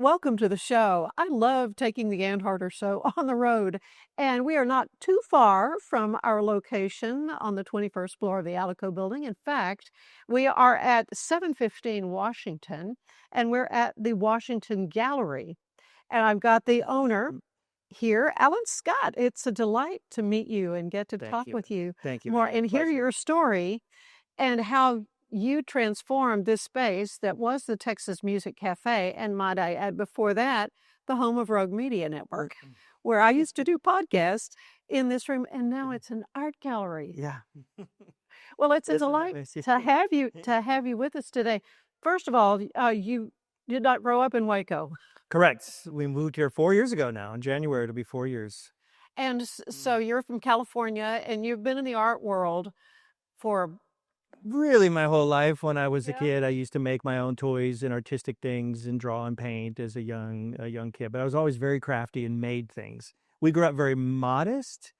welcome to the show. I love taking the Ann Harder Show on the road, and we are not too far from our location on the 21st floor of the Alico building. In fact, we are at 715 Washington, and we're at the Washington Gallery. And I've got the owner here, Alan Scott. It's a delight to meet you and get to talk with you Thank you. more and hear your story and how you transformed this space that was the Texas Music Cafe, and might I add, before that, the home of Rogue Media Network, where I used to do podcasts in this room, and now it's an art gallery. Yeah. Well, it's a delight to have you with us today. First of all, you did not grow up in Waco. Correct. We moved here 4 years ago now. In January, it'll be 4 years. And so you're from California, and you've been in the art world for really my whole life. When I was a kid, I used to make my own toys and artistic things and draw and paint as a young kid. But I was always very crafty and made things. We grew up very modest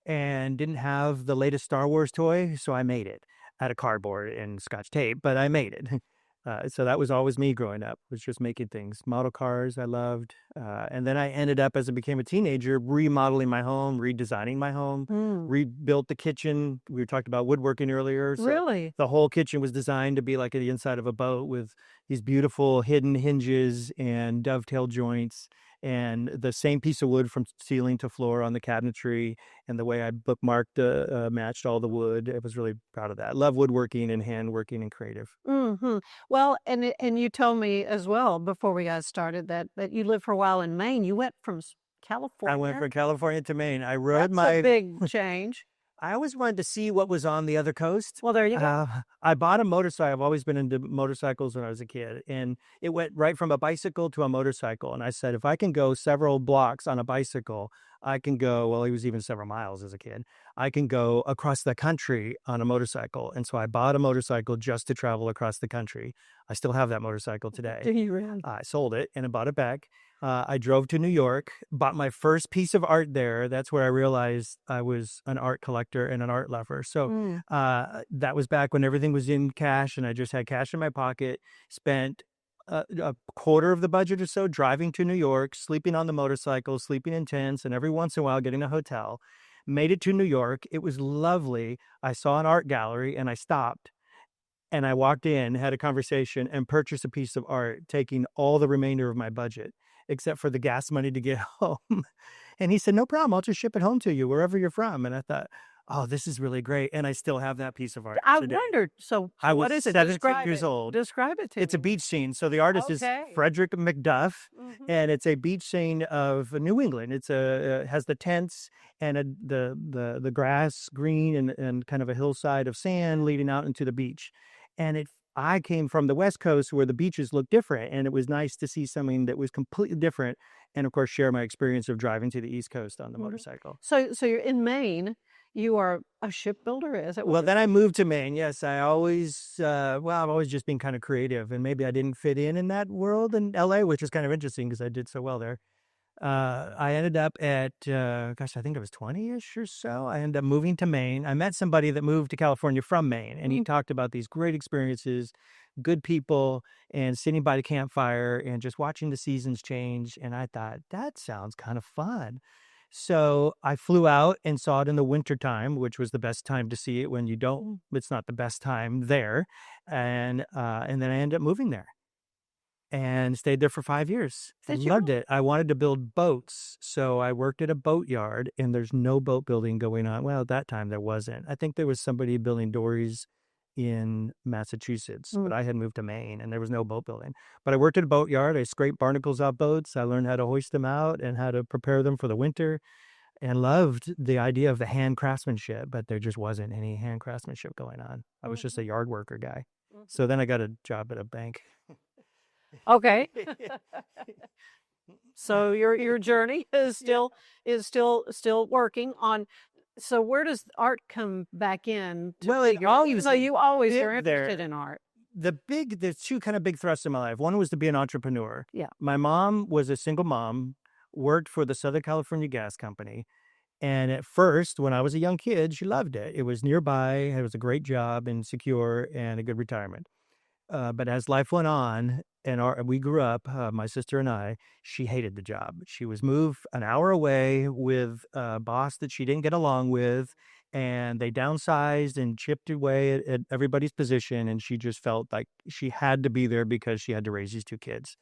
and didn't have the latest Star Wars toy, so I made it out of cardboard and Scotch tape, but I made it. So that was always me growing up, was just making things. Model cars I loved. And then I ended up, as I became a teenager, remodeling my home, redesigning my home, rebuilt the kitchen. We talked about woodworking earlier. So really? The whole kitchen was designed to be like the inside of a boat with these beautiful hidden hinges and dovetail joints, and the same piece of wood from ceiling to floor on the cabinetry, and the way I bookmarked matched all the wood. I was really proud of that. I love woodworking and handworking and creative. Well, and you told me as well before we got started that you lived for a while in Maine. You went from California. I went from California to Maine. I rode That's a big change. I always wanted to see what was on the other coast. Well, there you go. I bought a motorcycle. I've always been into motorcycles when I was a kid. And it went right from a bicycle to a motorcycle. And I said, if I can go several blocks on a bicycle, I can go, well, it was even several miles as a kid. I can go across the country on a motorcycle. And so I bought a motorcycle just to travel across the country. I still have that motorcycle today. Do you really? I sold it and I bought it back. I drove to New York, bought my first piece of art there. That's where I realized I was an art collector and an art lover. So that was back when everything was in cash and I just had cash in my pocket, spent a quarter of the budget or so driving to New York, sleeping on the motorcycle, sleeping in tents, and every once in a while getting a hotel. Made it to New York. It was lovely. I saw an art gallery and I stopped. And I walked in, had a conversation, and purchased a piece of art, taking all the remainder of my budget, except for the gas money to get home. And he said, no problem. I'll just ship it home to you wherever you're from. And I thought, oh, this is really great. And I still have that piece of art today. Wondered, so I what was is it? 17 years old. Describe it to me. It's a beach scene. So the artist is Frederick McDuff, and it's a beach scene of New England. It's has the tents and the grass green and kind of a hillside of sand leading out into the beach. And I came from the West Coast where the beaches look different, and it was nice to see something that was completely different. And of course, share my experience of driving to the East Coast on the motorcycle. So you're in Maine. You are a shipbuilder, is it? Well, then I moved to Maine. Yes, I always, I've always just been kind of creative, and maybe I didn't fit in that world in LA, which is kind of interesting because I did so well there. I ended up at, I think it was 20-ish or so. I ended up moving to Maine. I met somebody that moved to California from Maine, and he talked about these great experiences, good people, and sitting by the campfire and just watching the seasons change. And I thought, that sounds kind of fun. So I flew out and saw it in the wintertime, which was the best time to see it. When you don't, it's not the best time there. And then I ended up moving there and stayed there for 5 years. Loved it. I wanted to build boats. So I worked at a boatyard, and there's no boat building going on. Well, at that time there wasn't. I think there was somebody building dories in Massachusetts, but I had moved to Maine and there was no boat building. But I worked at a boatyard. I scraped barnacles off boats. I learned how to hoist them out and how to prepare them for the winter, and loved the idea of the hand craftsmanship, but there just wasn't any hand craftsmanship going on. I was just a yard worker guy. So then I got a job at a bank. Okay. So your journey is still working on. So where does art come back in? Well, you always are interested in art. There's two kind of big thrusts in my life. One was to be an entrepreneur. Yeah. My mom was a single mom, worked for the Southern California Gas Company. And at first, when I was a young kid, she loved it. It was nearby. It was a great job and secure and a good retirement. But as life went on, and we grew up, my sister and I. She hated the job. She was moved an hour away with a boss that she didn't get along with, and they downsized and chipped away at everybody's position, and she just felt like she had to be there because she had to raise these 2 kids.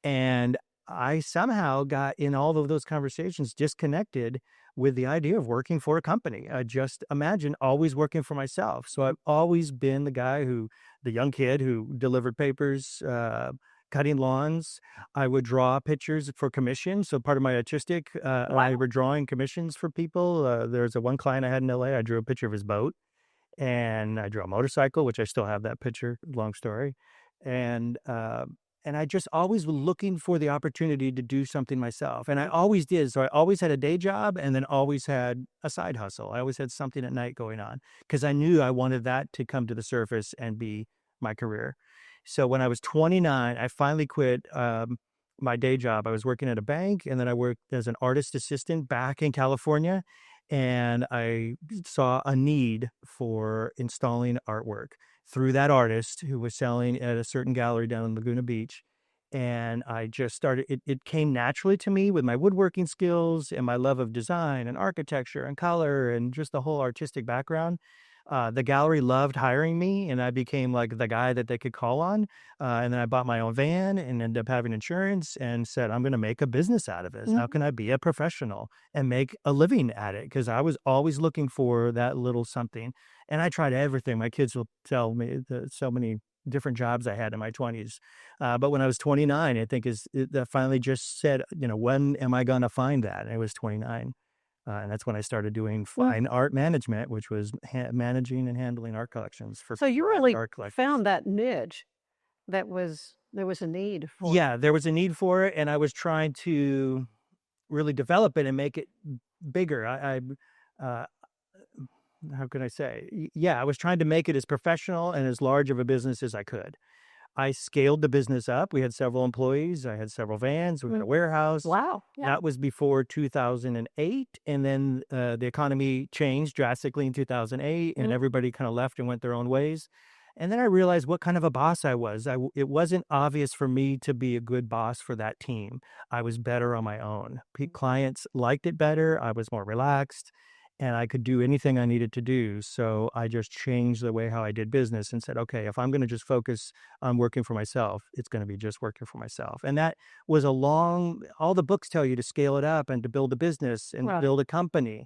And I somehow got in all of those conversations disconnected with the idea of working for a company. I just imagine always working for myself. So I've always been the young kid who delivered papers, cutting lawns. I would draw pictures for commission. So part of my artistic, I Wow. were drawing commissions for people. There's a one client I had in LA. I drew a picture of his boat, and I drew a motorcycle, which I still have that picture. Long story, and uh, and I just always was looking for the opportunity to do something myself, and I always did. So I always had a day job, and then always had a side hustle. I always had something at night going on because I knew I wanted that to come to the surface and be my career. So when I was 29, I finally quit. My day job. I was working at a bank, and then I worked as an artist assistant back in California, and I saw a need for installing artwork through that artist who was selling at a certain gallery down in Laguna Beach. And I just started, it came naturally to me with my woodworking skills and my love of design and architecture and color and just the whole artistic background. The gallery loved hiring me, and I became like the guy that they could call on. And then I bought my own van and ended up having insurance and said, I'm going to make a business out of this. How Mhm. can I be a professional and make a living at it? Because I was always looking for that little something. And I tried everything. My kids will tell me so many different jobs I had in my 20s. But when I was 29, I think that finally just said, when am I going to find that? And I was 29. And that's when I started doing Mm. fine art management, which was managing and handling art collections for So you private really art collectors. found that niche there was a need for. Yeah, there was a need for it, and I was trying to really develop it and make it bigger. Uh, how can I say? Yeah, I was trying to make it as professional and as large of a business as I could. I scaled the business up. We had several employees. I had several vans. We had a Mm. warehouse. Wow. Yeah. That was before 2008. And then the economy changed drastically in 2008, and Mm. everybody kind of left and went their own ways. And then I realized what kind of a boss I was. It wasn't obvious for me to be a good boss for that team. I was better on my own. Clients liked it better. I was more relaxed, and I could do anything I needed to do. So I just changed the way how I did business and said, okay, if I'm going to just focus on working for myself, it's going to be just working for myself. And that was all the books tell you to scale it up and to build a business and Right. build a company.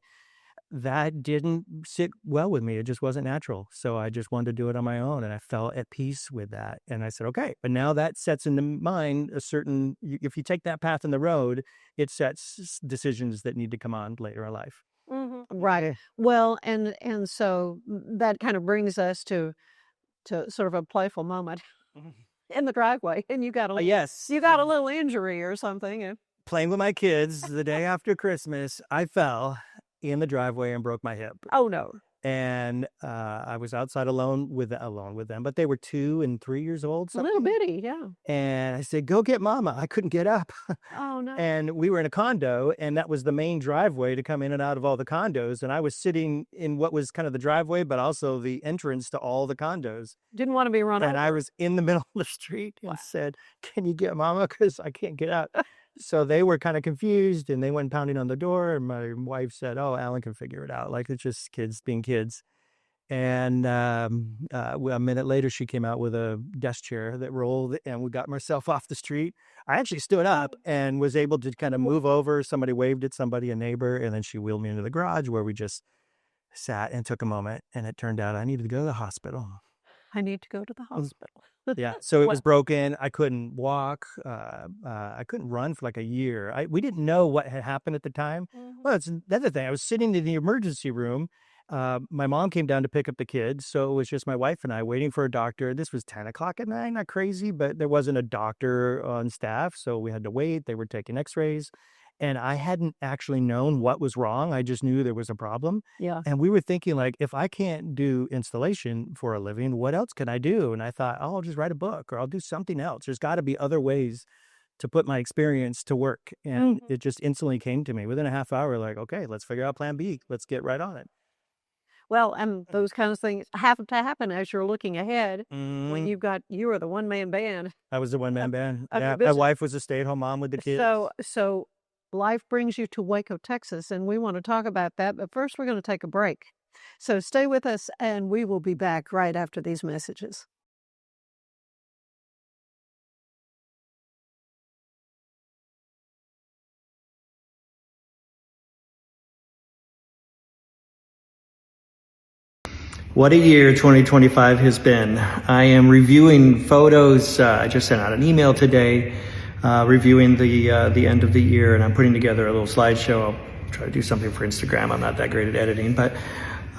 That didn't sit well with me. It just wasn't natural. So I just wanted to do it on my own, and I felt at peace with that. And I said, okay, but now that sets into mind if you take that path in the road, it sets decisions that need to come on later in life. Mhm. Right. Well, and so that kind of brings us to sort of a playful moment Mhm. in the driveway, and Yes. you got a little injury or something, and Playing with my kids the day after Christmas, I fell in the driveway and broke my hip. oh no, And I was outside alone with them, but they were 2 and 3 years old, little something. bitty, yeah. And I said, "Go get mama." I couldn't get up. Oh no. And we were in a condo, and that was the main driveway to come in and out of all the condos. And I was sitting in what was kind of the driveway, but also the entrance to all the condos. Didn't want to be run And I over. was in the middle of the street Wow. and said, "Can you get mama? Because I can't get out." So they were kind of confused, and they went pounding on the door. And my wife said, "Oh, Alan can figure it out. Like, it's just kids being kids." And a minute later, she came out with a desk chair that rolled, and we got myself off the street. I actually stood up and was able to kind of move over. Somebody waved at somebody, a neighbor, and then she wheeled me into the garage where we just sat and took a moment. And it turned out I needed to go to the hospital. I need to go to the Mm. hospital. Yeah, so it Well, was broken. I couldn't walk. I couldn't run for like a year. We didn't know what had happened at the time. mhm. Well, it's the other thing. I was sitting in the emergency room. My mom came down to pick up the kids, so it was just my wife and I waiting for a doctor. This was 10 o'clock at night. Not crazy, but there wasn't a doctor on staff, so we had to wait. They were taking X-rays, and I hadn't actually known what was wrong. I just knew there was a problem. Yeah. And we were thinking, like, if I can't do installation for a living, what else can I do? And I thought, oh, I'll just write a book or I'll do something else. There's got to be other ways to put my experience to work. And Mhm. it just instantly came to me within a half hour, like, okay, let's figure out plan B. Let's get right on it. Well, and those kind of things have to happen as you're looking ahead when Mhm. you are the one-man band I was the one-man of band. of Yeah, your my business. wife was a stay-at-home mom with the kids. So life brings you to Waco, Texas, and we wanna talk about that, but first we're gonna take a break. So stay with us, and we will be back right after these messages. What a year 2025 has been. I am reviewing photos. I just sent out an email today reviewing the end of the year, and I'm putting together a little slideshow. I'll try to do something for Instagram. I'm not that great at editing, but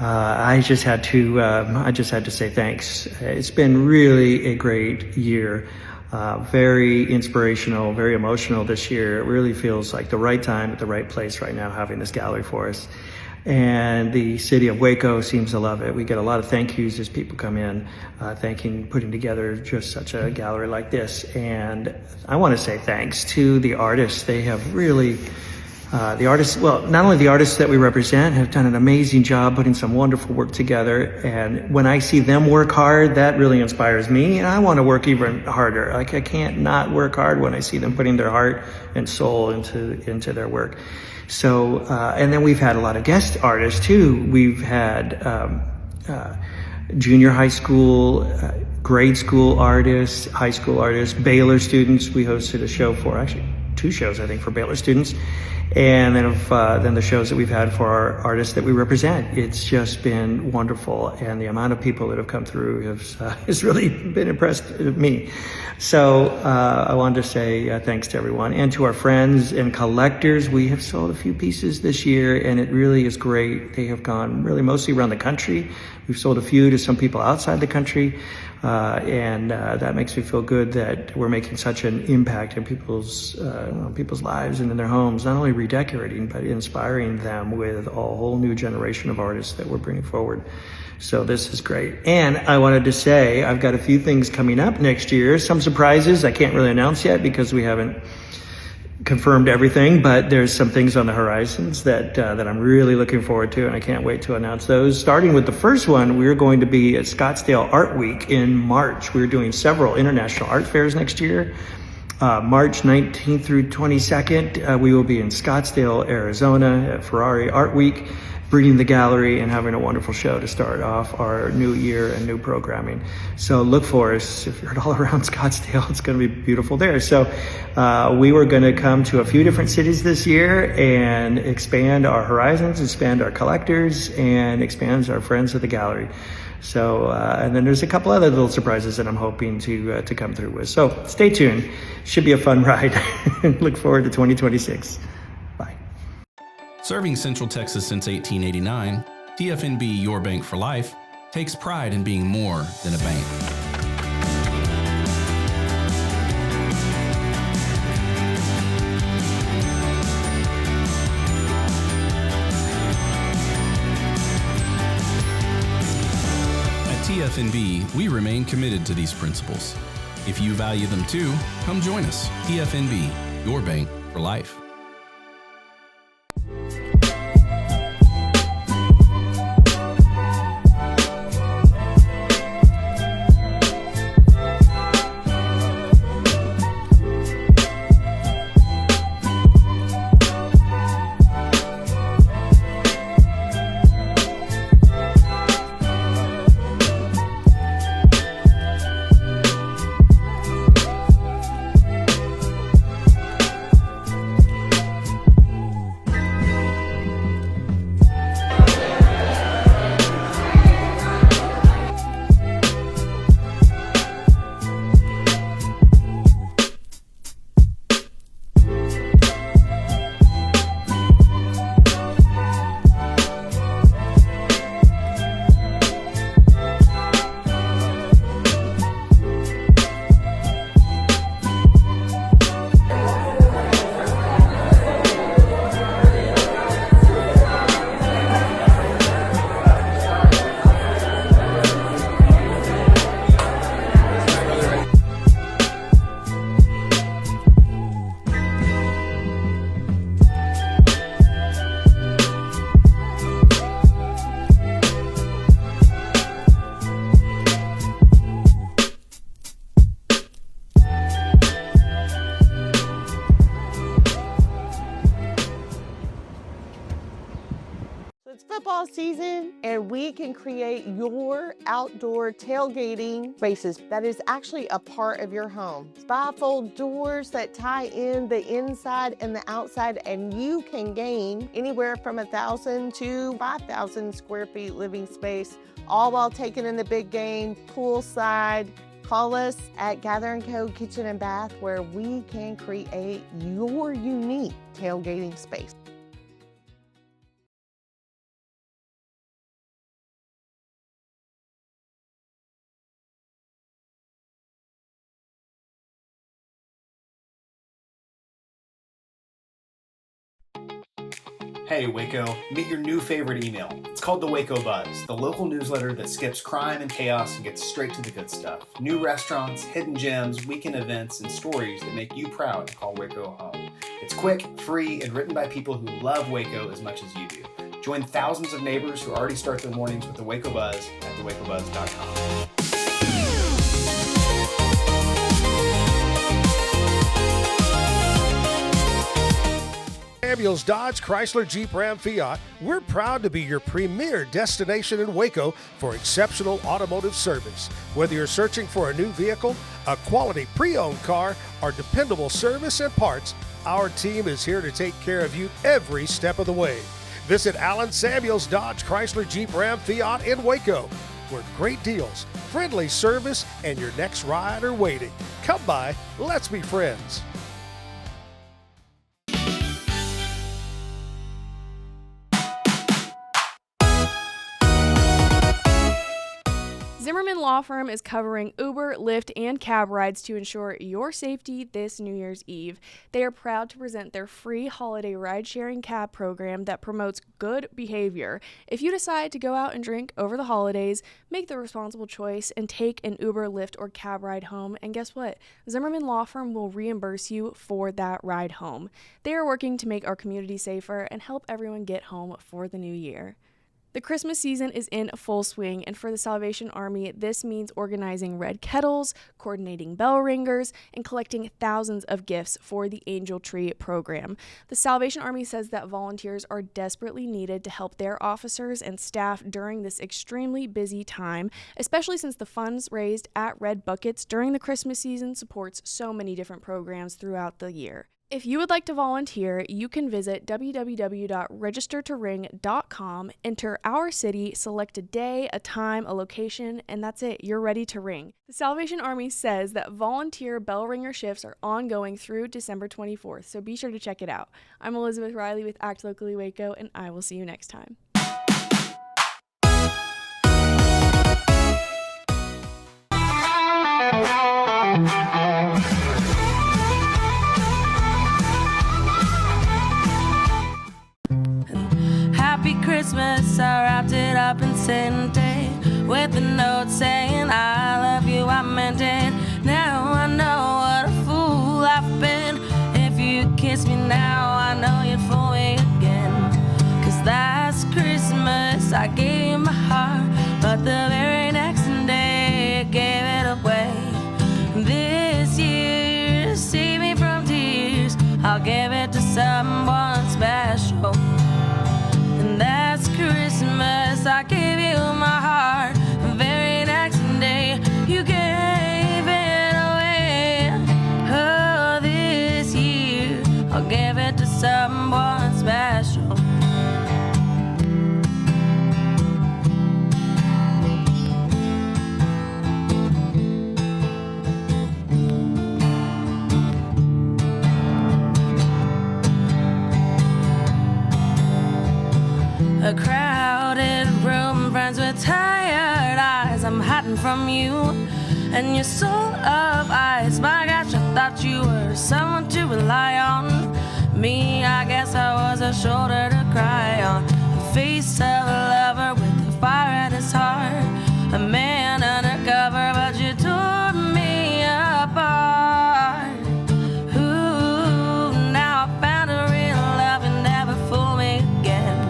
I just had to say thanks. It's been really a great year. Very inspirational, very emotional this year. It really feels like the right time at the right place right now, having this gallery for us. And the city of Waco seems to love it. We get a lot of thank yous as people come in, putting together just such a gallery like this. And I want to say thanks to the artists. They have really, not only the artists that we represent have done an amazing job putting some wonderful work together. And when I see them work hard, that really inspires me. And I want to work even harder. Like, I can't not work hard when I see them putting their heart and soul into their work. So, and then we've had a lot of guest artists too. We've had junior high school, grade school artists, high school artists, Baylor students. We hosted a show for, actually 2 shows, I think, for Baylor students. And then the shows that we've had for our artists that we represent. It's just been wonderful. And the amount of people that have come through has really been impressed with me. So I wanted to say thanks to everyone and to our friends and collectors. We have sold a few pieces this year, and it really is great. They have gone really mostly around the country. We've sold a few to some people outside the country. And that makes me feel good that we're making such an impact in people's lives and in their homes, not only redecorating, but inspiring them with a whole new generation of artists that we're bringing forward. So this is great. And I wanted to say, I've got a few things coming up next year, some surprises I can't really announce yet because we haven't confirmed everything, but there's some things on the horizons that I'm really looking forward to, and I can't wait to announce those. Starting with the first one, we're going to be at Scottsdale Art Week in March. We're doing several international art fairs next year. March 19th through 22nd, we will be in Scottsdale, Arizona at Ferrari Art Week, bringing the gallery and having a wonderful show to start off our new year and new programming. So look for us. If you're all around Scottsdale, it's going to be beautiful there. So we were going to come to a few different cities this year and expand our horizons, expand our collectors, and expand our friends at the gallery. So, and then there's a couple other little surprises that I'm hoping to come through with. So stay tuned. Should be a fun ride. Look forward to 2026. Bye. Serving Central Texas since 1889, TFNB Your Bank for Life takes pride in being more than a bank. TFNB, we remain committed to these principles. If you value them too, come join us. TFNB, your bank for life. football season, and we can create your outdoor tailgating spaces that is actually a part of your home. Bifold doors that tie in the inside and the outside, and you can gain anywhere from 1,000 to 5,000 square feet living space, all while taking in the big game, poolside. Call us at Gather & Co. Kitchen and Bath, where we can create your unique tailgating space. Hey Waco, meet your new favorite email. It's called the Waco Buzz, the local newsletter that skips crime and chaos and gets straight to the good stuff. New restaurants, hidden gems, weekend events, and stories that make you proud to call Waco home. It's quick, free, and written by people who love Waco as much as you do. Join thousands of neighbors who already start their mornings with the Waco Buzz at thewacobuzz.com. Samuels Dodge Chrysler Jeep Ram Fiat, we're proud to be your premier destination in Waco for exceptional automotive service. Whether you're searching for a new vehicle, a quality pre-owned car, or dependable service and parts, our team is here to take care of you every step of the way. Visit Alan Samuels Dodge Chrysler Jeep Ram Fiat in Waco, where great deals, friendly service, and your next ride are waiting. Come by, let's be friends. Zimmerman Law Firm is covering Uber, Lyft, and cab rides to ensure your safety this New Year's Eve. They are proud to present their free holiday ride-sharing cab program that promotes good behavior. If you decide to go out and drink over the holidays, make the responsible choice and take an Uber, Lyft, or cab ride home. And guess what? Zimmerman Law Firm will reimburse you for that ride home. They are working to make our community safer and help everyone get home for the new year. The Christmas season is in full swing, and for the Salvation Army, this means organizing red kettles, coordinating bell ringers, and collecting thousands of gifts for the Angel Tree program. The Salvation Army says that volunteers are desperately needed to help their officers and staff during this extremely busy time, especially since the funds raised at Red Buckets during the Christmas season supports so many different programs throughout the year. If you would like to volunteer, you can visit www.registertoring.com, enter our city, select a day, a time, a location, and that's it. You're ready to ring. The Salvation Army says that volunteer bell ringer shifts are ongoing through December 24th, so be sure to check it out. I'm Elizabeth Riley with Act Locally Waco, and I will see you next time. Happy Christmas, I wrapped it up and sent it with a note saying I love you, I meant it. Now I know what a fool I've been. If you kiss me now, I know you'd fool me again. 'Cause last Christmas I gave you my heart, but the very next day I gave it away. This year, to save me from tears, I'll give it to someone special. And that's Christmas, I gave you my heart. The very next day, you gave it away. Oh, this year, I'll give it to someone special. A crowded room, friends with tired eyes. I'm hiding from you and your soul of ice. My gosh, I thought you were someone to rely on. Me, I guess I was a shoulder to cry on. The face of a lover with a fire in his heart. A man undercover, but you tore me apart. Ooh, now I found a real love and never fool me again.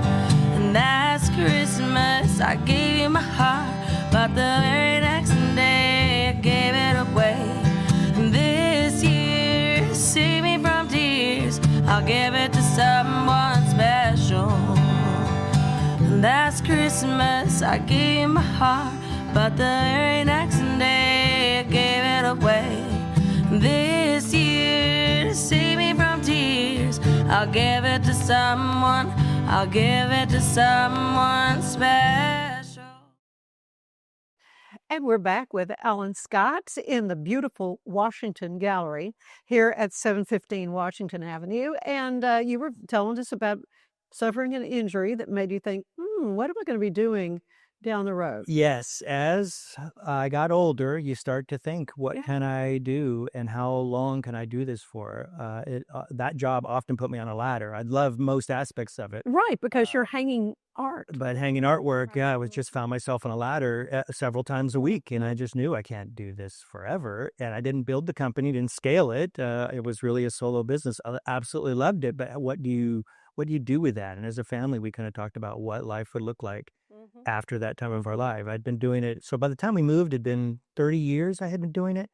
Last Christmas, I gave you my heart, but the very next day, I gave it away. This year, save me from tears, I'll give it to someone special. Last Christmas I gave you my heart, but the very next day I gave it away. This year, to save me from tears, I'll give it to someone, I'll give it to someone special. And we're back with Alan Scott in the beautiful Washington Gallery here at 715 Washington Avenue. And you were telling us about suffering an injury that made you think, what am I going to be doing down the road? Yes, as I got older, you start to think, what Yeah. can I do and how long can I do this for? That job often put me on a ladder. I love most aspects of it. Right, because you're hanging art. But hanging artwork, yeah, I was just found myself on a ladder several times a week, and I just knew I can't do this forever. And I didn't build the company, didn't scale it. It was really a solo business. I absolutely loved it, but what do you do with that? And as a family, we kind of talked about what life would look like after that time of our life. I'd been doing it. So by the time we moved, it'd been 30 years I had been doing it.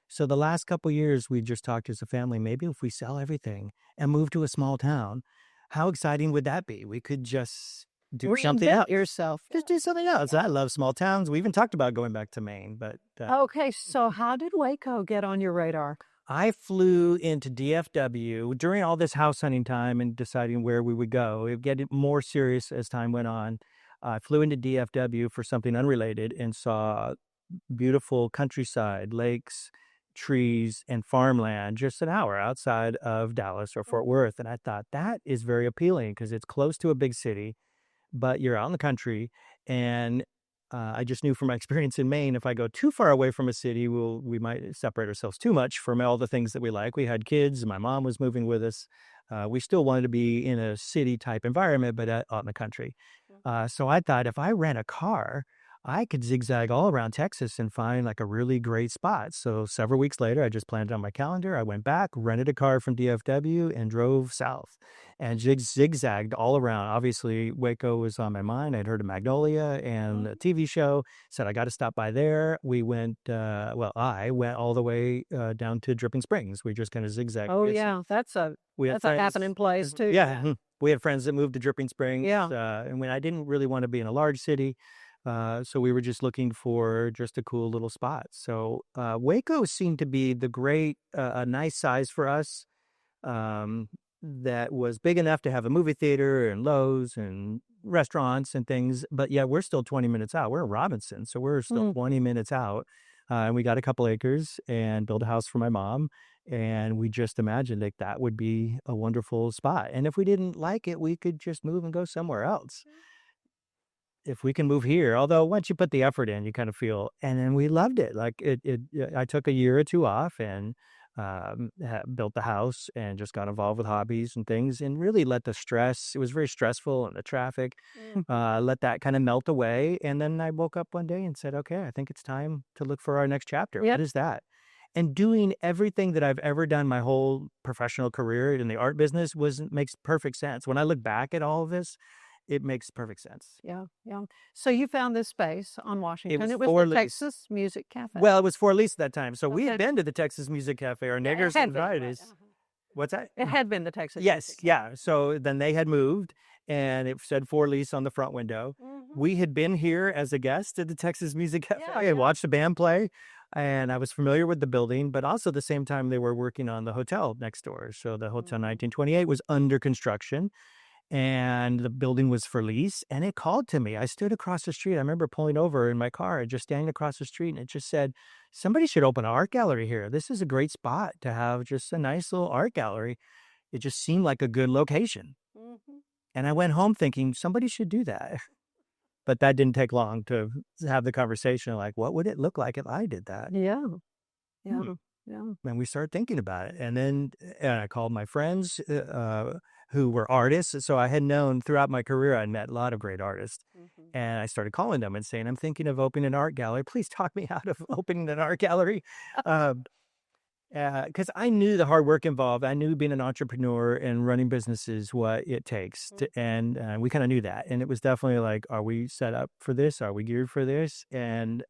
So the last couple of years, we just talked as a family, maybe if we sell everything and move to a small town, how exciting would that be? We could just do something Reinvent else. yourself. Just do something else. I love small towns. We even talked about going back to Maine, but Okay, so how did Waco get on your radar? I flew into DFW during all this house hunting time and deciding where we would go. It would get more serious as time went on. I flew into DFW for something unrelated and saw beautiful countryside, lakes, trees, and farmland just an hour outside of Dallas or Fort Worth. And I thought that is very appealing because it's close to a big city, but you're out in the country. And I just knew from my experience in Maine, if I go too far away from a city, we might separate ourselves too much from all the things that we like. We had kids, and my mom was moving with us. We still wanted to be in a city type environment, but out in the country. So I thought if I rent a car, I could zigzag all around Texas and find like a really great spot. So several weeks later, I just planned it on my calendar. I went back, rented a car from DFW and drove south and zigzagged all around. Obviously, Waco was on my mind. I'd heard of Magnolia and a TV show. Said, I got to stop by there. We went, I went all the way down to Dripping Springs. We just kind of zigzagged. Oh, yeah, that's a happening place too. Yeah. We had friends that moved to Dripping Springs. Yeah. And when I didn't really want to be in a large city, so we were just looking for just a cool little spot. So Waco seemed to be a nice size for us that was big enough to have a movie theater and Lowe's and restaurants and things. But yeah, we're still 20 minutes out. We're in Robinson, so we're still 20 minutes out. And we got a couple acres and built a house for my mom. And we just imagined like that would be a wonderful spot. And if we didn't like it, we could just move and go somewhere else. If we can move here, although once you put the effort in, you kind of feel, and then we loved it. Like I took a year or two off and built the house and just got involved with hobbies and things and really let the stress, it was very stressful and the traffic, let that kind of melt away. And then I woke up one day and said, okay, I think it's time to look for our next chapter. Yep. What is that? And doing everything that I've ever done my whole professional career in the art business makes perfect sense. When I look back at all of this, it makes perfect sense. Yeah. So you found this space on Washington. was It was for the lease. Texas Music Cafe. Well, it was for lease at that time. So we Okay. had been to the Texas Music Cafe or Niggers had and been, right. Varieties. What's that? It had been the Texas Yes, Music Cafe. yeah. So then they had moved and it said for lease on the front window. We had been here as a guest at the Texas Music Cafe. Yeah, I had watched the band play and I was familiar with the building, but also at the same time they were working on the hotel next door. So the Hotel 1928 was under construction and the building was for lease. And it called to me. I stood across the street. I remember pulling over in my car and just standing across the street and it just said, somebody should open an art gallery here. This is a great spot to have just a nice little art gallery. It just seemed like a good location. And I went home thinking somebody should do that. But that didn't take long to have the conversation like, what would it look like if I did that? Yeah. And we started thinking about it. And then I called my friends who were artists. So I had known throughout my career, I'd met a lot of great artists. And I started calling them and saying, I'm thinking of opening an art gallery. Please talk me out of opening an art gallery. Because I knew the hard work involved. I knew being an entrepreneur and running businesses, what it takes. And we kind of knew that. And it was definitely like, are we set up for this? Are we geared for this? And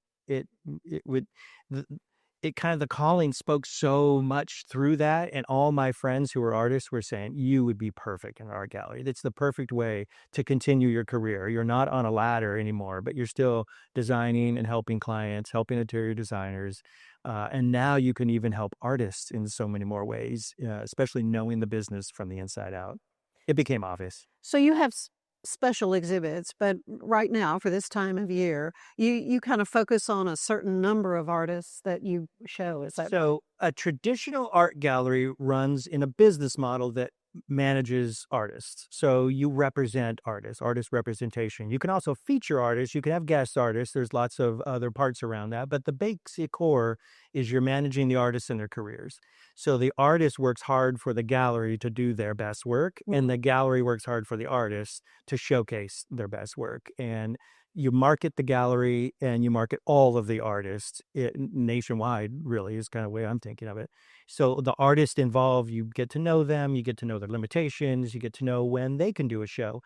it kind of, the calling spoke so much through that. And all my friends who were artists were saying, you would be perfect in an art gallery. That's the perfect way to continue your career. You're not on a ladder anymore, but you're still designing and helping clients, helping interior designers. And now you can even help artists in so many more ways, especially knowing the business from the inside out. It became obvious. So you have special exhibits, but right now for this time of year, you kind of focus on a certain number of artists that you show. Is that so? A traditional art gallery runs in a business model that manages artists. So you represent artists, artist representation. You can also feature artists. You can have guest artists. There's lots of other parts around that. But the basic core is you're managing the artists and their careers. So the artist works hard for the gallery to do their best work, and the gallery works hard for the artists to showcase their best work. And you market the gallery and you market all of the artists nationwide, really, is kind of the way I'm thinking of it. So the artists involved, you get to know them, you get to know their limitations, you get to know when they can do a show.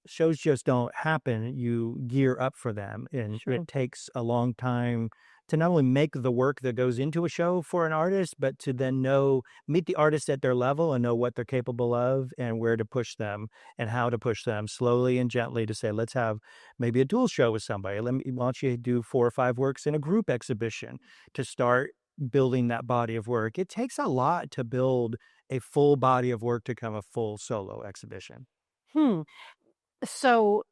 Shows just don't happen. You gear up for them, and it takes a long time to not only make the work that goes into a show for an artist, but to then meet the artist at their level and know what they're capable of and where to push them and how to push them slowly and gently to say, let's have maybe a dual show with somebody. Why don't you do 4 or 5 works in a group exhibition to start building that body of work? It takes a lot to build a full body of work to become a full solo exhibition. So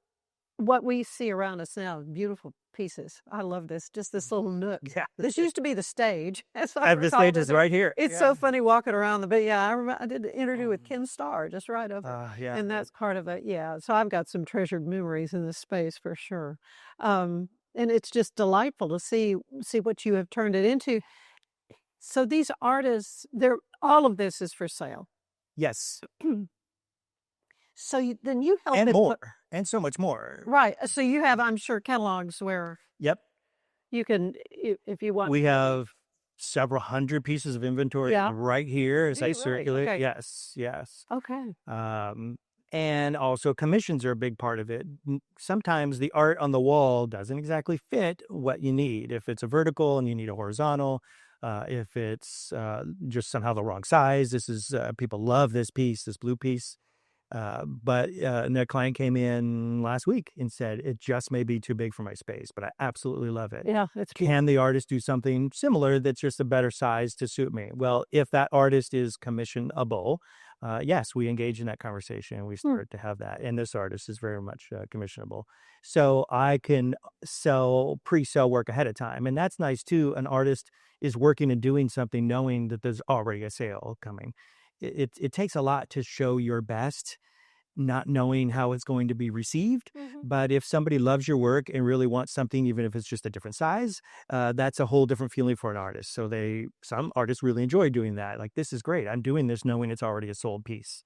what we see around us now, beautiful pieces. I love this, just this little nook. Yeah. This used to be the stage. The stage is right here. It's so funny walking around but yeah, I remember I did an interview with Ken Starr just right over. Yeah. And that's part of it. Yeah. So I've got some treasured memories in this space for sure. And it's just delightful to see what you have turned it into. So these artists, all of this is for sale. Yes. So then you help and more, and so much more. Right. So you have, I'm sure, catalogs where you can, if you want. We have several hundred pieces of inventory right here as I circulate. Okay. Yes. Okay. And also commissions are a big part of it. Sometimes the art on the wall doesn't exactly fit what you need. If it's a vertical and you need a horizontal, if it's just somehow the wrong size. This is, people love this piece, this blue piece. But the client came in last week and said, it just may be too big for my space, but I absolutely love it. Yeah, it's beautiful. Can the artist do something similar that's just a better size to suit me? Well, if that artist is commissionable, yes, we engage in that conversation and we start to have that. And this artist is very much commissionable. So I can pre-sell work ahead of time. And that's nice too. An artist is working and doing something knowing that there's already a sale coming. It takes a lot to show your best, not knowing how it's going to be received. But if somebody loves your work and really wants something, even if it's just a different size, that's a whole different feeling for an artist. So some artists really enjoy doing that. Like, this is great. I'm doing this knowing it's already a sold piece.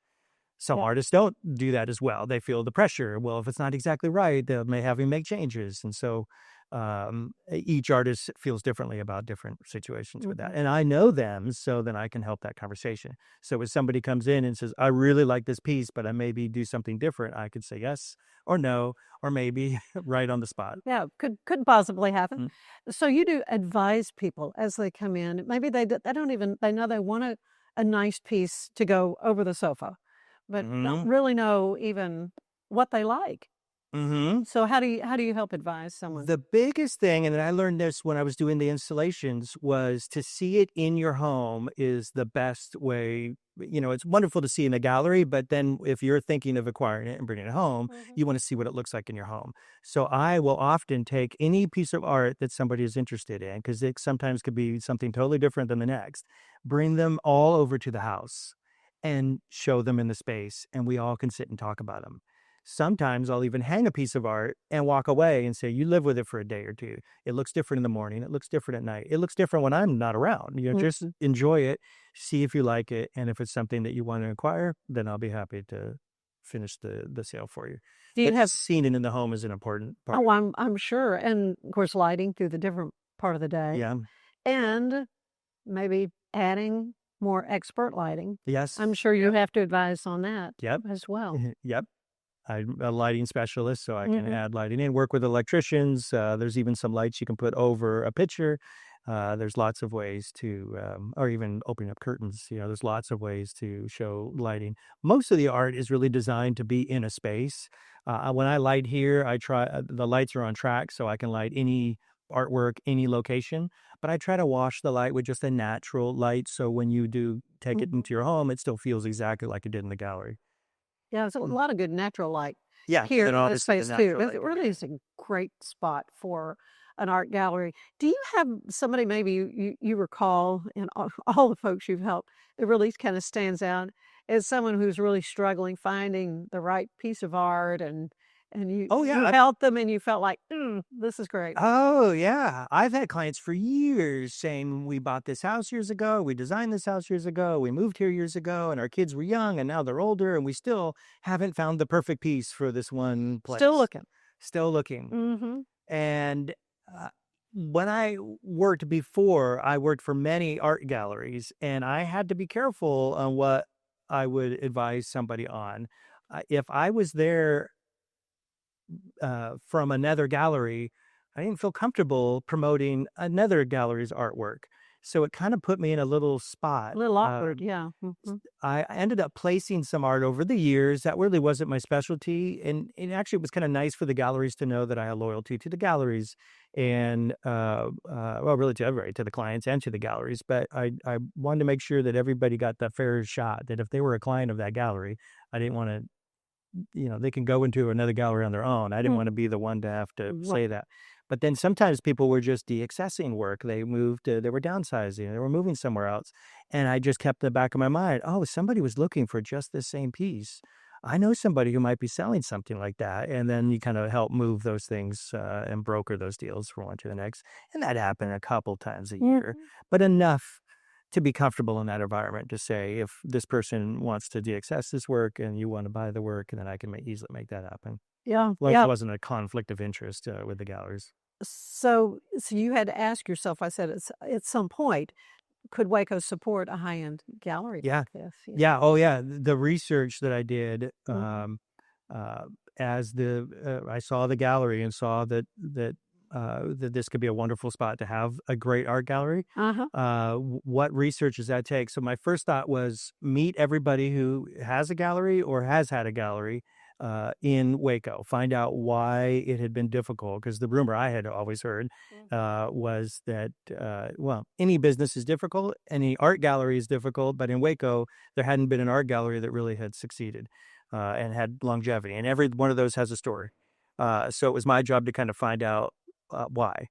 Some artists don't do that as well. They feel the pressure. Well, if it's not exactly right, they may have you make changes. And so each artist feels differently about different situations with that. And I know them, so then I can help that conversation. So if somebody comes in and says, I really like this piece, but I maybe do something different, I could say yes or no, or maybe right on the spot. Yeah, could possibly happen. So you do advise people as they come in. Maybe they know they want a nice piece to go over the sofa, but don't really know even what they like. So how do you help advise someone? The biggest thing, and I learned this when I was doing the installations, was to see it in your home is the best way. You know, it's wonderful to see in a gallery, but then if you're thinking of acquiring it and bringing it home, you want to see what it looks like in your home. So I will often take any piece of art that somebody is interested in, because it sometimes could be something totally different than the next, bring them all over to the house and show them in the space, and we all can sit and talk about them. Sometimes I'll even hang a piece of art and walk away and say, you live with it for a day or two. It looks different in the morning. It looks different at night. It looks different when I'm not around. You know, just enjoy it, see if you like it. And if it's something that you want to acquire, then I'll be happy to finish the sale for you. Do you have seeing it in the home is an important part. Oh, I'm sure. And of course, lighting through the different part of the day. Yeah. And maybe adding more expert lighting. Yes. I'm sure you have to advise on that as well. Yep. I'm a lighting specialist, so I can add lighting in, work with electricians. There's even some lights you can put over a picture. There's lots of ways to, or even opening up curtains, there's lots of ways to show lighting. Most of the art is really designed to be in a space. When I light here, I try, the lights are on track, so I can light any artwork, any location, but I try to wash the light with just a natural light. So when you do take it into your home, it still feels exactly like it did in the gallery. Yeah, there's a lot of good natural light Yeah. here and in this obviously the space too. natural It light. really is a great spot for an art gallery. Do you have somebody maybe you recall in all the folks you've helped that really kind of stands out as someone who's really struggling finding the right piece of art and you Oh, yeah. you helped them and you felt like, this is great. Oh, yeah. I've had clients for years saying, we bought this house years ago, we designed this house years ago, we moved here years ago, and our kids were young, and now they're older, and we still haven't found the perfect piece for this one place. Still looking. Still looking. Mm-hmm. And when I worked before, I worked for many art galleries, and I had to be careful on what I would advise somebody on. If I was there from another gallery, I didn't feel comfortable promoting another gallery's artwork. So it kind of put me in a little spot. A little awkward, yeah. Mhm. I ended up placing some art over the years. That really wasn't my specialty. And it actually was kind of nice for the galleries to know that I had loyalty to the galleries and, well, really to everybody, to the clients and to the galleries. But I wanted to make sure that everybody got the fair shot, that if they were a client of that gallery, I didn't want to, they can go into another gallery on their own. I didn't want to be the one to have to say that. But then sometimes people were just de-accessing work. They moved, they were downsizing, they were moving somewhere else. And I just kept in the back of my mind, oh, somebody was looking for just the same piece. I know somebody who might be selling something like that. And then you kind of help move those things and broker those deals from one to the next. And that happened a couple times a year, but enough to be comfortable in that environment to say, if this person wants to de-access this work and you want to buy the work, and then I can easily make that happen. Yeah. Well, Yeah. it wasn't a conflict of interest with the galleries. So you had to ask yourself, I said, at some point, could Waco support a high-end gallery Yeah. like this? Yeah. Oh, yeah. The research that I did, Mhm. as I saw the gallery and saw that this could be a wonderful spot to have a great art gallery. Uh-huh. What research does that take? So my first thought was meet everybody who has a gallery or has had a gallery in Waco. Find out why it had been difficult, because the rumor I had always heard was that, well, any business is difficult, any art gallery is difficult, but in Waco, there hadn't been an art gallery that really had succeeded and had longevity. And every one of those has a story. So it was my job to kind of find out why.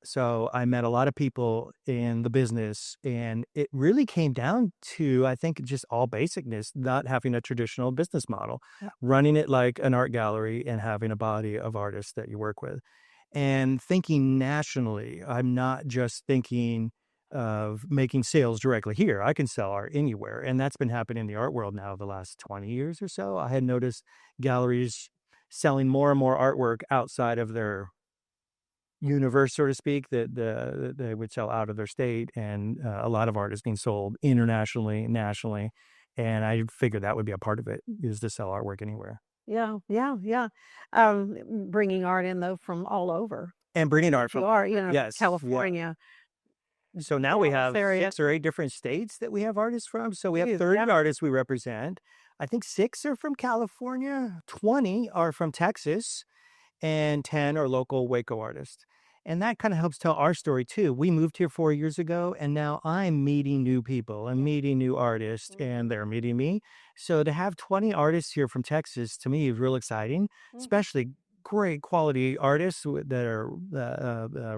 So I met a lot of people in the business, and it really came down to, I think, just all basicness, not having a traditional business model, running it like an art gallery and having a body of artists that you work with. And thinking nationally, I'm not just thinking of making sales directly here. I can sell art anywhere. And that's been happening in the art world now the last 20 years or so. I had noticed galleries selling more and more artwork outside of their universe, so to speak, that they would sell out of their state, and a lot of art is being sold internationally, nationally, and I figured that would be a part of it, is to sell artwork anywhere. Yeah. Bringing art in though from all over. And bringing art You from, are, yes, yeah. California. So now we have Dallas area. 6 or 8 different states that we have artists from. So we have Huge, 30 yeah. artists we represent. I think 6 are from California, 20 are from Texas, and 10 are local Waco artists. And that kind of helps tell our story too. We moved here 4 years ago, and now I'm meeting new people and meeting new artists, and they're meeting me. So to have 20 artists here from Texas, to me, is real exciting, especially great quality artists that are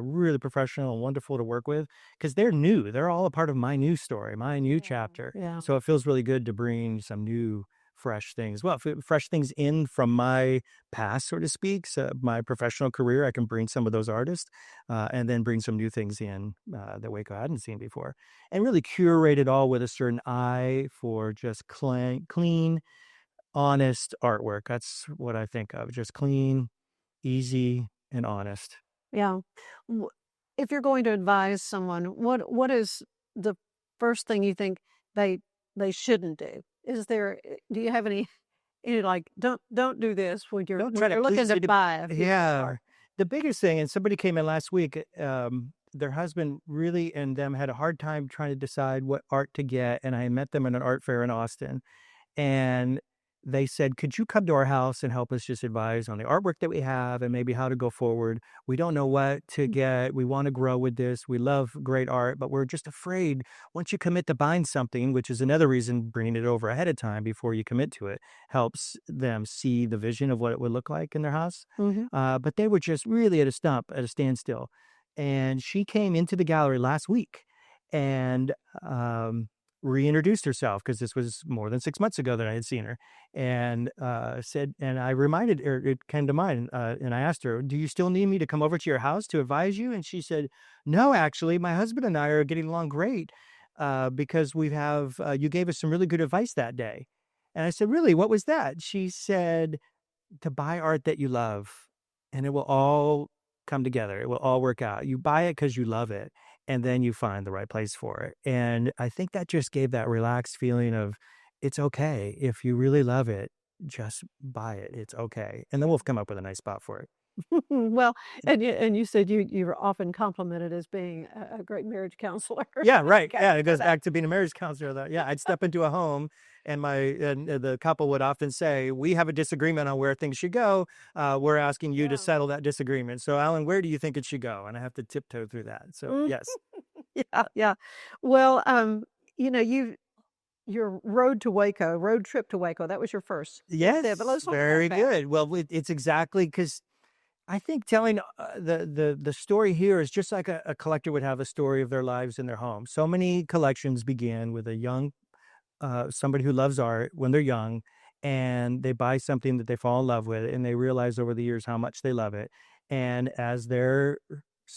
really professional and wonderful to work with, because they're new. They're all a part of my new story, my new chapter. Yeah. So it feels really good to bring some new fresh things. Well, fresh things in from my past, so to speak. So my professional career, I can bring some of those artists and then bring some new things in that Waco hadn't seen before, and really curate it all with a certain eye for just clean, honest artwork. That's what I think of. Just clean, easy, and honest. Yeah. If you're going to advise someone, what is the first thing you think they shouldn't do? Do you have any like, don't do this when you're Don't try to looking please to anybody. buy a piece of Yeah. art? The biggest thing, and somebody came in last week their husband really and them had a hard time trying to decide what art to get. And I met them at an art fair in Austin. And they said, could you come to our house and help us just advise on the artwork that we have and maybe how to go forward? We don't know what to get. We want to grow with this. We love great art, but we're just afraid once you commit to buying something, which is another reason bringing it over ahead of time before you commit to it helps them see the vision of what it would look like in their house. But they were just really at a standstill. And she came into the gallery last week and reintroduced herself, because this was more than 6 months ago that I had seen her, and said, and I reminded her, it came to mind, and I asked her, do you still need me to come over to your house to advise you? And she said, no, actually, my husband and I are getting along great because you gave us some really good advice that day. And I said, really, what was that? She said, to buy art that you love, and it will all come together. It will all work out. You buy it because you love it, and then you find the right place for it. And I think that just gave that relaxed feeling of, it's okay. If you really love it, just buy it. It's okay. And then we'll come up with a nice spot for it. Well, and you said you were often complimented as being a great marriage counselor. Yeah, right. Yeah, it goes back to being a marriage counselor. Though. Yeah, I'd step into a home, and the couple would often say, "We have a disagreement on where things should go. We're asking you to settle that disagreement. So, Alan, where do you think it should go?" And I have to tiptoe through that. So, yes. Yeah. Well, your road trip to Waco, that was your first. Yes, But let's talk very about that. good. Well, it's exactly because I think telling the story here is just like a collector would have a story of their lives in their home. So many collections begin with a young somebody who loves art when they're young, and they buy something that they fall in love with, and they realize over the years how much they love it. And as their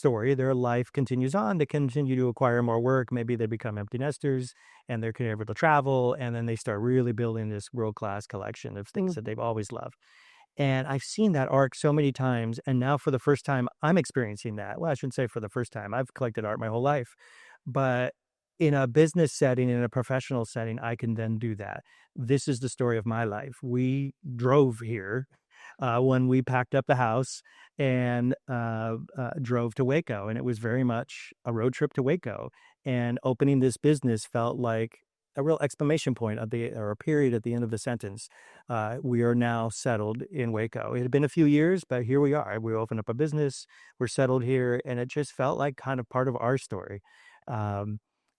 life continues on, they continue to acquire more work. Maybe they become empty nesters and they're able to travel, and then they start really building this world-class collection of things that they've always loved. And I've seen that arc so many times, and now for the first time, I'm experiencing that. Well, I shouldn't say for the first time. I've collected art my whole life. But in a business setting, in a professional setting, I can then do that. This is the story of my life. We drove here when we packed up the house and drove to Waco. And it was very much a road trip to Waco. And opening this business felt like a real exclamation point or a period at the end of the sentence. We are now settled in Waco. It had been a few years, but here we are. We opened up a business. We're settled here. And it just felt like kind of part of our story.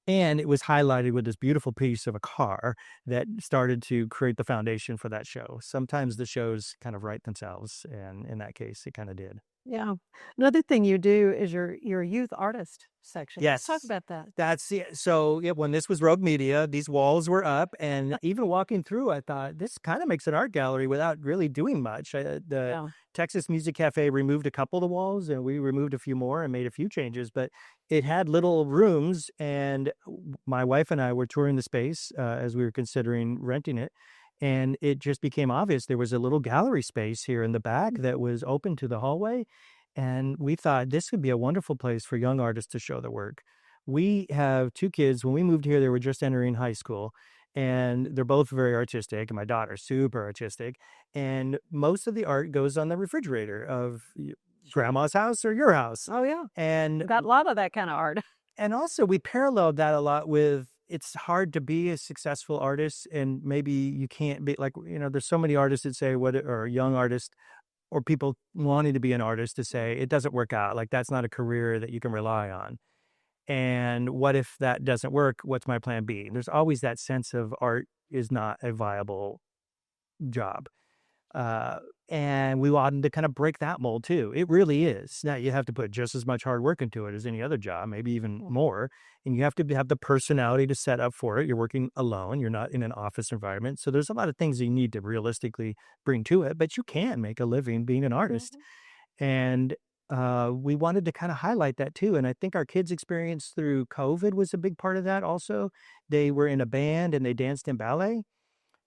And it was highlighted with this beautiful piece of a car that started to create the foundation for that show. Sometimes the shows kind of write themselves, and in that case, it kind of did. Yeah. Another thing you do is your youth artist section. Yes. Let's talk about that. That's it. So when this was Rogue Media, these walls were up, and even walking through, I thought this kind of makes an art gallery without really doing much. The Texas Music Cafe removed a couple of the walls, and we removed a few more and made a few changes, but it had little rooms, and my wife and I were touring the space as we were considering renting it. And it just became obvious there was a little gallery space here in the back that was open to the hallway. And we thought this would be a wonderful place for young artists to show their work. We have 2 kids. When we moved here, they were just entering high school. And they're both very artistic. And my daughter's super artistic. And most of the art goes on the refrigerator of grandma's house or your house. Oh, yeah. And We've got a lot of that kind of art. And also we paralleled that a lot with, it's hard to be a successful artist, and maybe you can't be like, there's so many artists that say or young artists or people wanting to be an artist to say it doesn't work out. Like that's not a career that you can rely on. And what if that doesn't work? What's my plan B? There's always that sense of art is not a viable job. And we wanted to kind of break that mold too. It really is. Now you have to put just as much hard work into it as any other job, maybe even more. And you have to have the personality to set up for it. You're working alone. You're not in an office environment. So there's a lot of things you need to realistically bring to it, but you can make a living being an artist. And we wanted to kind of highlight that too. And I think our kids' experience through COVID was a big part of that also. They were in a band and they danced in ballet,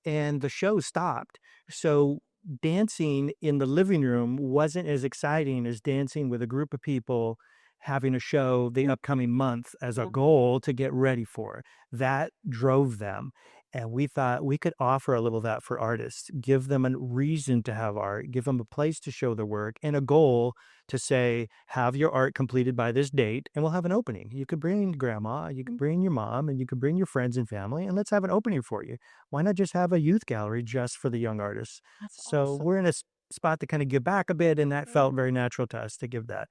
and the show stopped. So dancing in the living room wasn't as exciting as dancing with a group of people having a show the upcoming month as a goal to get ready for. That drove them. And we thought we could offer a little of that for artists, give them a reason to have art, give them a place to show their work, and a goal to say, have your art completed by this date, and we'll have an opening. You could bring grandma, you could bring your mom, and you could bring your friends and family, and let's have an opening for you. Why not just have a youth gallery just for the young artists? So we're in a spot to kind of give back a bit, and that felt very natural to us to give that.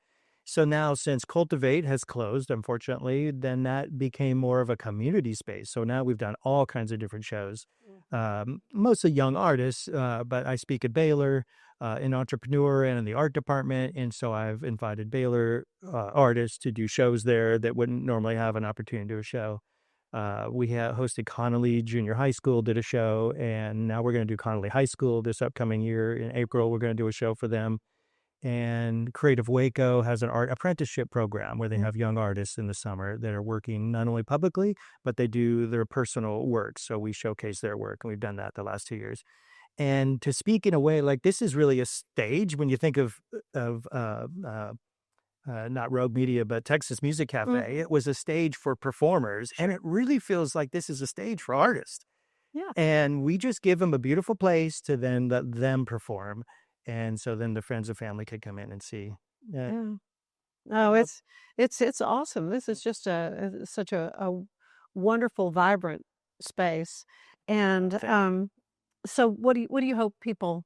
So now, since Cultivate has closed, unfortunately, then that became more of a community space. So now we've done all kinds of different shows, mostly young artists, but I speak at Baylor, an entrepreneur and in the art department. And so I've invited Baylor artists to do shows there that wouldn't normally have an opportunity to do a show. We hosted Connolly Junior High School, did a show, and now we're going to do Connolly High School this upcoming year. In April, we're going to do a show for them. And Creative Waco has an art apprenticeship program where they have young artists in the summer that are working not only publicly, but they do their personal work. So we showcase their work, and we've done that the last 2 years. And to speak in a way like this is really a stage when you think of not Rogue Media, but Texas Music Cafe. It was a stage for performers, and it really feels like this is a stage for artists. Yeah. And we just give them a beautiful place to then let them perform. And so then the friends and family could come in and see. Yeah. No, it's awesome. This is just such a wonderful, vibrant space. And so what do you hope people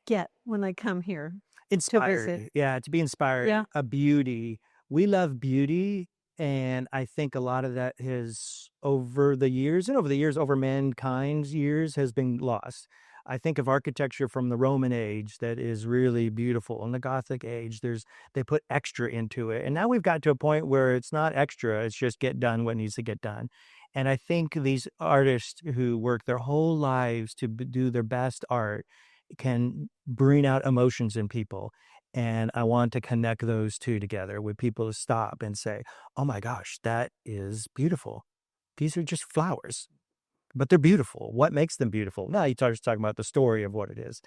get when they come here? To Inspired. visit? Yeah, to be inspired. Yeah. A beauty. We love beauty. And I think a lot of that has over mankind's years has been lost. I think of architecture from the Roman age that is really beautiful. In the Gothic age, they put extra into it. And now we've got to a point where it's not extra, it's just get done what needs to get done. And I think these artists who work their whole lives to do their best art can bring out emotions in people. And I want to connect those two together with people to stop and say, oh my gosh, that is beautiful. These are just flowers. But they're beautiful. What makes them beautiful? Now you start talking about the story of what it is.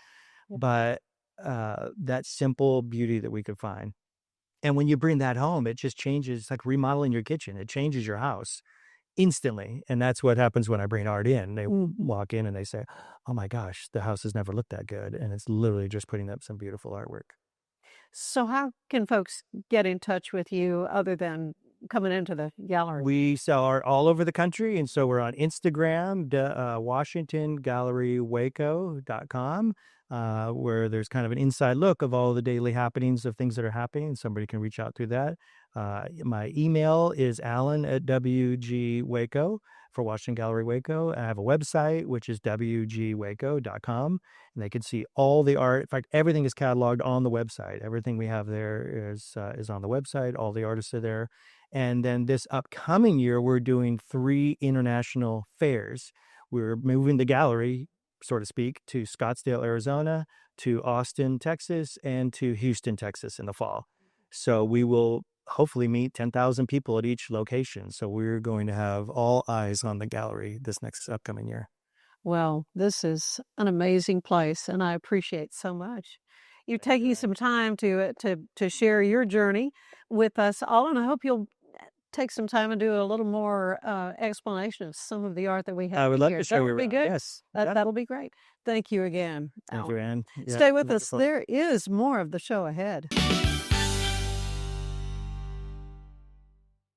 Yeah. But that simple beauty that we could find. And when you bring that home, it just changes. It's like remodeling your kitchen. It changes your house instantly. And that's what happens when I bring art in. They walk in and they say, oh my gosh, the house has never looked that good. And it's literally just putting up some beautiful artwork. So how can folks get in touch with you other than coming into the gallery? We sell art all over the country. And so we're on Instagram, WashingtonGalleryWaco.com, where there's kind of an inside look of all the daily happenings of things that are happening. Somebody can reach out through that. My email is alan@WGWaco for Washington Gallery Waco. I have a website, which is WGWaco.com, and they can see all the art. In fact, everything is cataloged on the website. Everything we have there is on the website. All the artists are there. And then this upcoming year, we're doing 3 international fairs. We're moving the gallery, so to speak, to Scottsdale, Arizona, to Austin, Texas, and to Houston, Texas in the fall. So we will hopefully meet 10,000 people at each location. So we're going to have all eyes on the gallery this next upcoming year. Well, this is an amazing place, and I appreciate so much you taking some time to share your journey with us all. And I hope you'll take some time and do a little more explanation of some of the art that we have. I would love here. to show you. That'll be good. Yes, that'll be great. Thank you again. Thank you, Ann. Yeah, Stay with us. wonderful. There is more of the show ahead.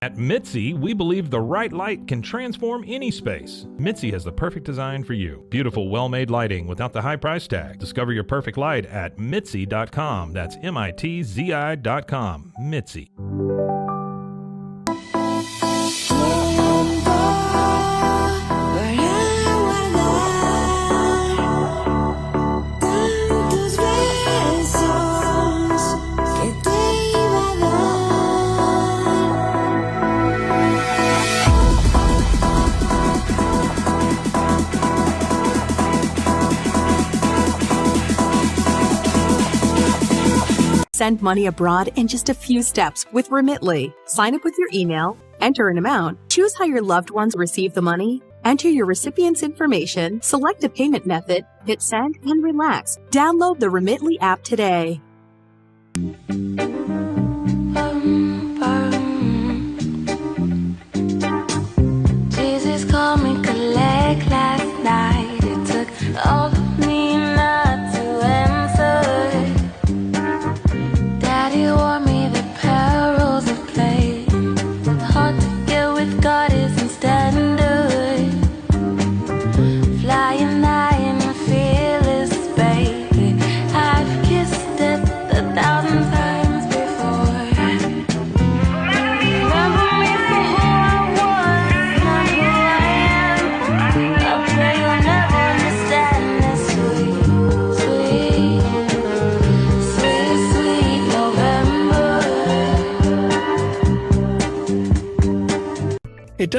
At Mitzi, we believe the right light can transform any space. Mitzi has the perfect design for you. Beautiful, well-made lighting without the high price tag. Discover your perfect light at Mitzi.com. That's MITZI.com. Mitzi. Send money abroad in just a few steps with Remitly. Sign up with your email, enter an amount, choose how your loved ones receive the money, enter your recipient's information, select a payment method, hit send, and relax. Download the Remitly app today. Jesus, call me collect.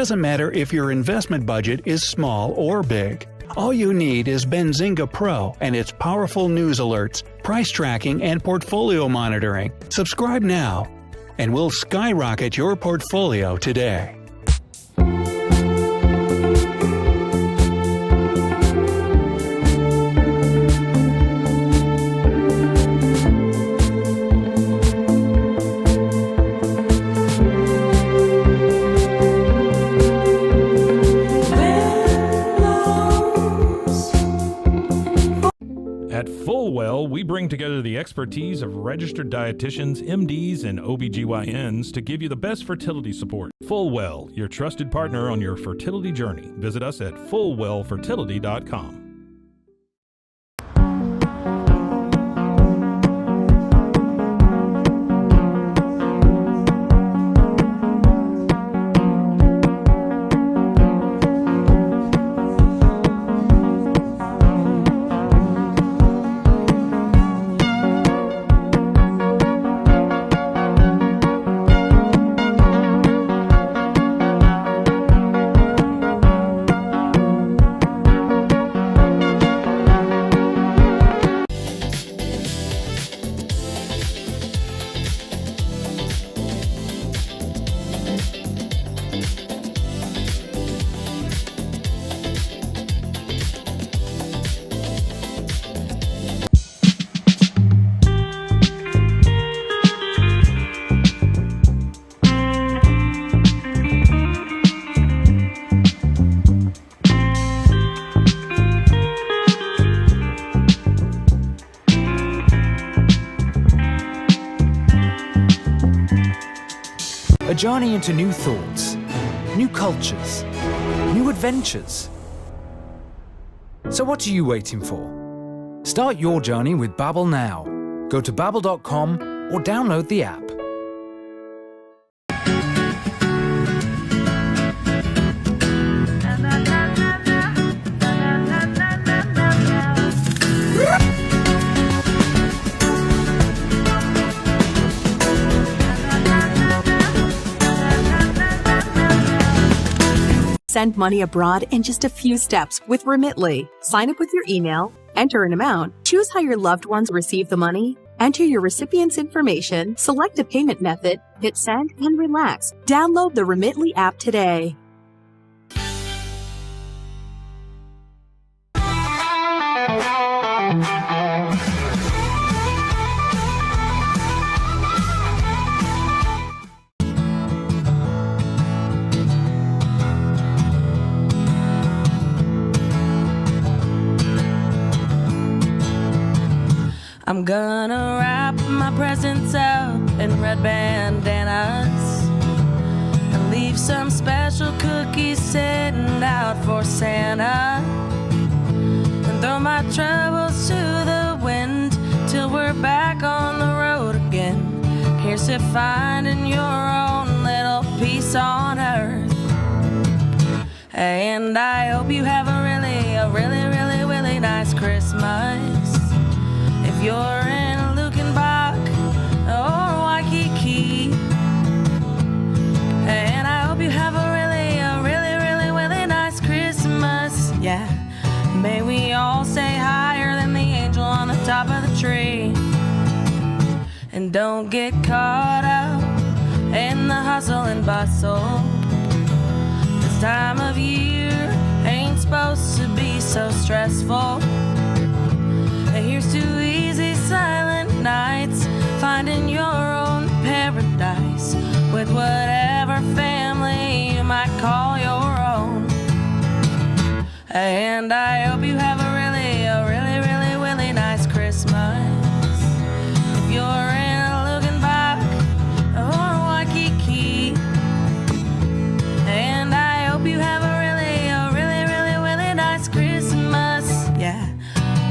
doesn't matter if your investment budget is small or big. All you need is Benzinga Pro and its powerful news alerts, price tracking, and portfolio monitoring. Subscribe now, and we'll skyrocket your portfolio today. At Fullwell, we bring together the expertise of registered dietitians, MDs, and OBGYNs to give you the best fertility support. Fullwell, your trusted partner on your fertility journey. Visit us at fullwellfertility.com. A journey into new thoughts, new cultures, new adventures. So what are you waiting for? Start your journey with Babbel now. Go to babbel.com or download the app. Send money abroad in just a few steps with Remitly. Sign up with your email, enter an amount, choose how your loved ones receive the money, enter your recipient's information, select a payment method, hit send, and relax. Download the Remitly app today. I'm gonna wrap my presents up in red bandanas and leave some special cookies sitting out for Santa, and throw my troubles to the wind till we're back on the road again. Here's to finding your own little peace on earth. And I hope you have a really nice Christmas. If you're in Lukenbach or Waikiki, and I hope you have a really nice Christmas. Yeah, may we all stay higher than the angel on the top of the tree, and don't get caught up in the hustle and bustle. This time of year ain't supposed to be so stressful. Here's to easy silent nights, finding your own paradise with whatever family you might call your own. And I hope you have a really nice Christmas. If you're in Lukenbach or Waikiki, and I hope you have a really nice Christmas. Yeah,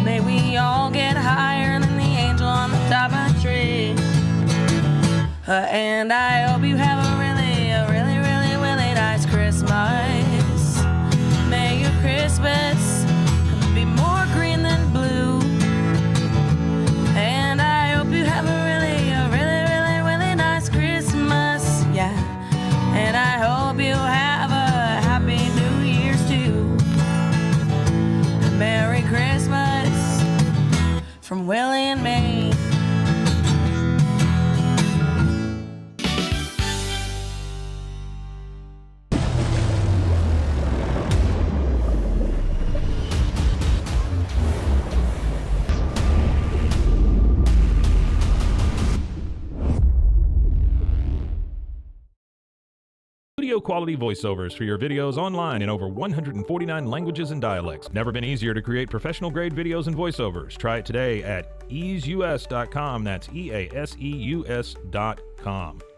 may we all get higher than the angel on the top of the tree. And I hope you have a really nice Christmas. May your Christmas be more green than blue. And I hope you have a really nice Christmas. Yeah. And I hope you have a from Willie and me. Studio quality voiceovers for your videos online in over 149 languages and dialects. Never been easier to create professional grade videos and voiceovers. Try it today at easeus.com. That's EASEUS.com.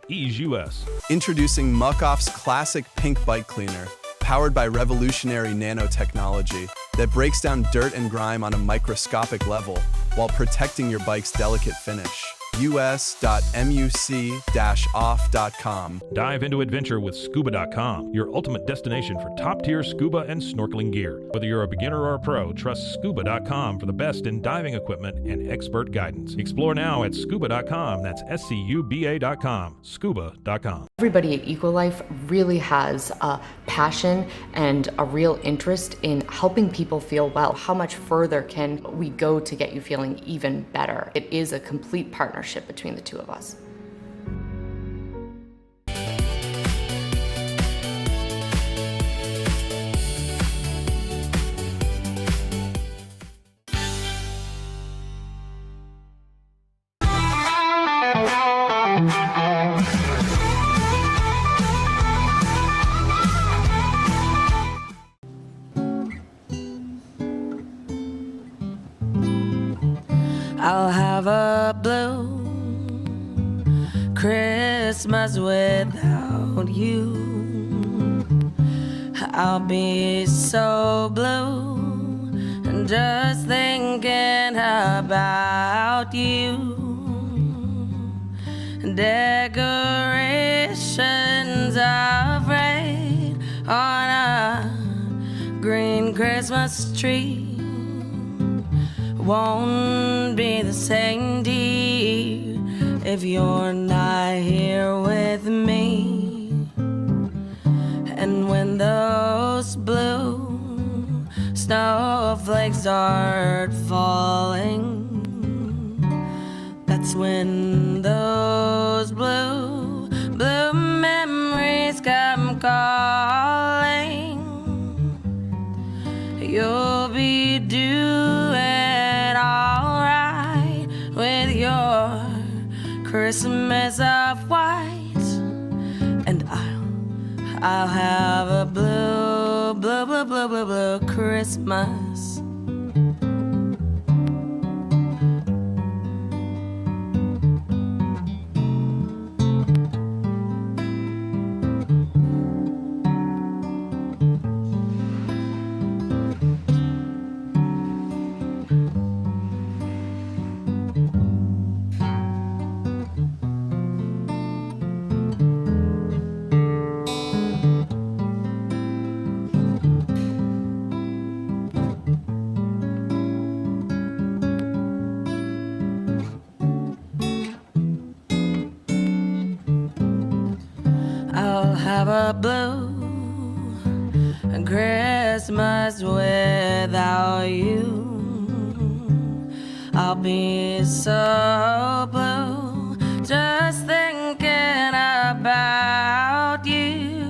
Ease US. Introducing Muck-Off's classic pink bike cleaner, powered by revolutionary nanotechnology that breaks down dirt and grime on a microscopic level while protecting your bike's delicate finish. us.muc-off.com. Dive into adventure with scuba.com, your ultimate destination for top-tier scuba and snorkeling gear. Whether you're a beginner or a pro, trust scuba.com for the best in diving equipment and expert guidance. Explore now at scuba.com. That's SCUBA.com. Scuba.com. Everybody at EcoLife really has a passion and a real interest in helping people feel well. How much further can we go to get you feeling even better? It is a complete partnership between the two of us. I'll have a blue Christmas without you. I'll be so blue just thinking about you. Decorations of red on a green Christmas tree won't be the same, dear, if you're not here with me. And when those blue snowflakes start falling, that's when those blue memories come calling. You'll be doing alright with your Christmas of white, and I'll have a blue Christmas. I'll have a blue Christmas without you. I'll be so blue just thinking about you.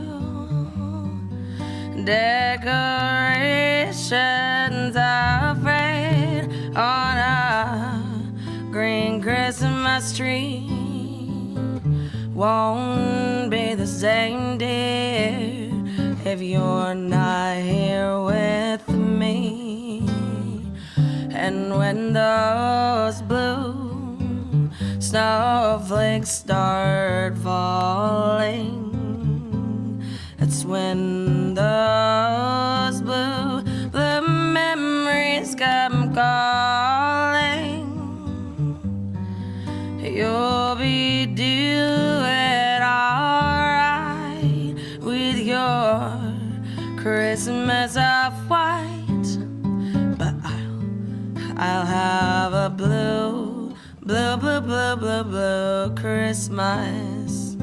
Decorations of red on a green Christmas tree won't be the same, dear, if you're not here with me. And when those blue snowflakes start falling, it's when those blue memories come calling. You'll be doing alright with your Christmas of white, but I'll have a blue Christmas.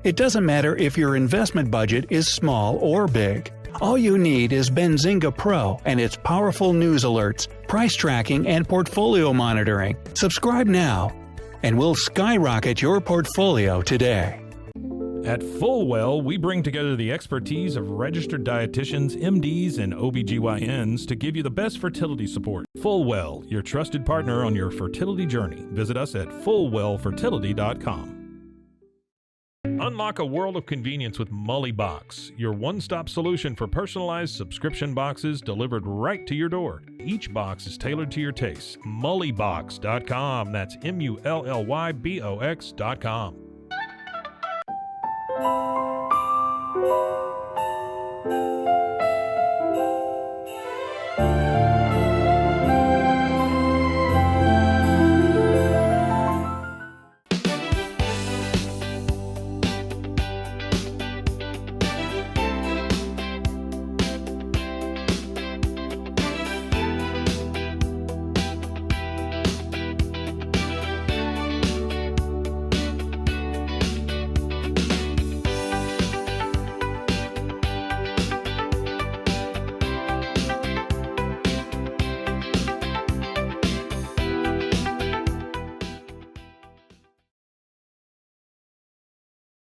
It doesn't matter if your investment budget is small or big. All you need is Benzinga Pro and its powerful news alerts, price tracking, and portfolio monitoring. Subscribe now, and we'll skyrocket your portfolio today. At Fullwell, we bring together the expertise of registered dietitians, MDs, and OBGYNs to give you the best fertility support. Fullwell, your trusted partner on your fertility journey. Visit us at fullwellfertility.com. Unlock a world of convenience with Mully Box, your one-stop solution for personalized subscription boxes delivered right to your door. Each box is tailored to your tastes. Mullybox.com. That's MULLYBOX.com.